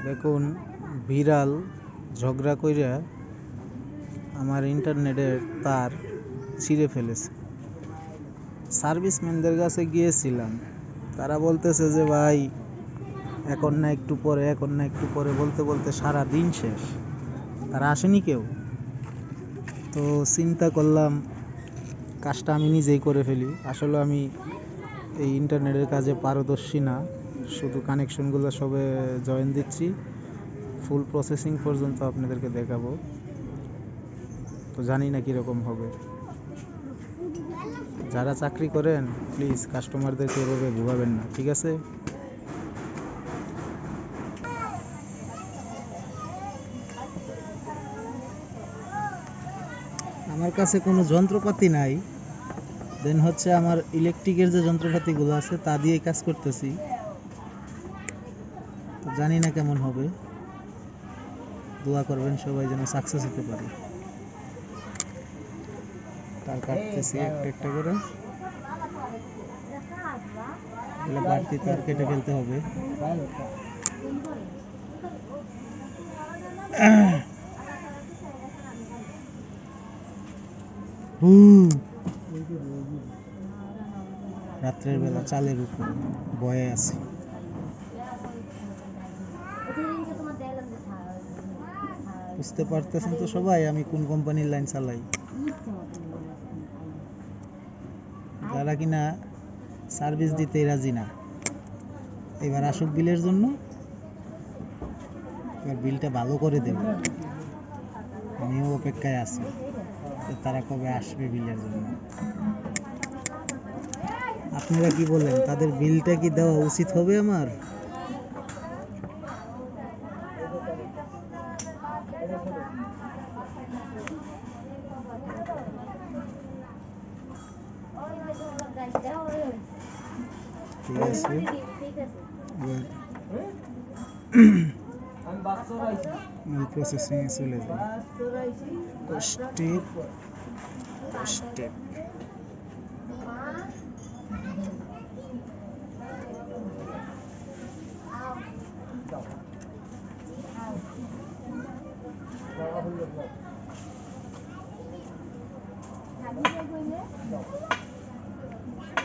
দেখুন বিড়াল ঝগড়া কইরা আমার ইন্টারনেটের তার ছিঁড়ে ফেলেছে। সার্ভিসম্যানদের কাছে গিয়েছিলাম, তারা বলতেছে যে ভাই এখন না একটু পরে বলতে বলতে সারা দিন শেষ, তারা আসেনি কেউ। তো চিন্তা করলাম কাজটা আমি নিজেই করে ফেলি। আসলে আমি এই ইন্টারনেটের কাজে পারদর্শী না, শুধু কানেকশনগুলো সবে জয়েন দিচ্ছি, ফুল প্রসেসিং পর্যন্ত আপনাদেরকে দেখাবো। তো জানি না কীরকম হবে। যারা চাকরি করেন প্লিজ কাস্টমারদেরকে এভাবে ভুগাবেন না, ঠিক আছে? আমার কাছে কোনো যন্ত্রপাতি নাই, দেন হচ্ছে আমার ইলেকট্রিকের যে যন্ত্রপাতিগুলো আছে তা দিয়ে কাজ করতেছি। তো জানি না কেমন হবে, দোয়া করবেন সবাই যেন সাকসেস হতে পারে। তার কাটতেছি একটা করে, এগুলো বাড়তি তার কেটে ফেলতে হবে। রাত্রের বেলা চালের উপরে বয়ে আছে। বুঝতে পারতেছেন তো সবাই আমি কোন কোম্পানির লাইন চালাই। যারা কিনা সার্ভিস দিতে রাজি না, এবার আসুক বিলের জন্য, এবার বিলটা ভালো করে দেব। আমিও অপেক্ষায় আছি তারা কবে আসবে বিলের জন্য। আপনারা কি বলেন, তাদের বিলটা কি দেওয়া উচিত হবে আমার? ঠিক আছে, প্রসেসিং এ চলে যাই। স্টেপ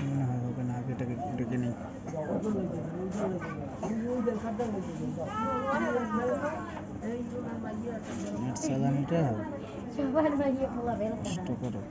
মনে হয় হবে না, আগেটাকে ডেকে নিই। নেট চালানিটা কষ্ট করে।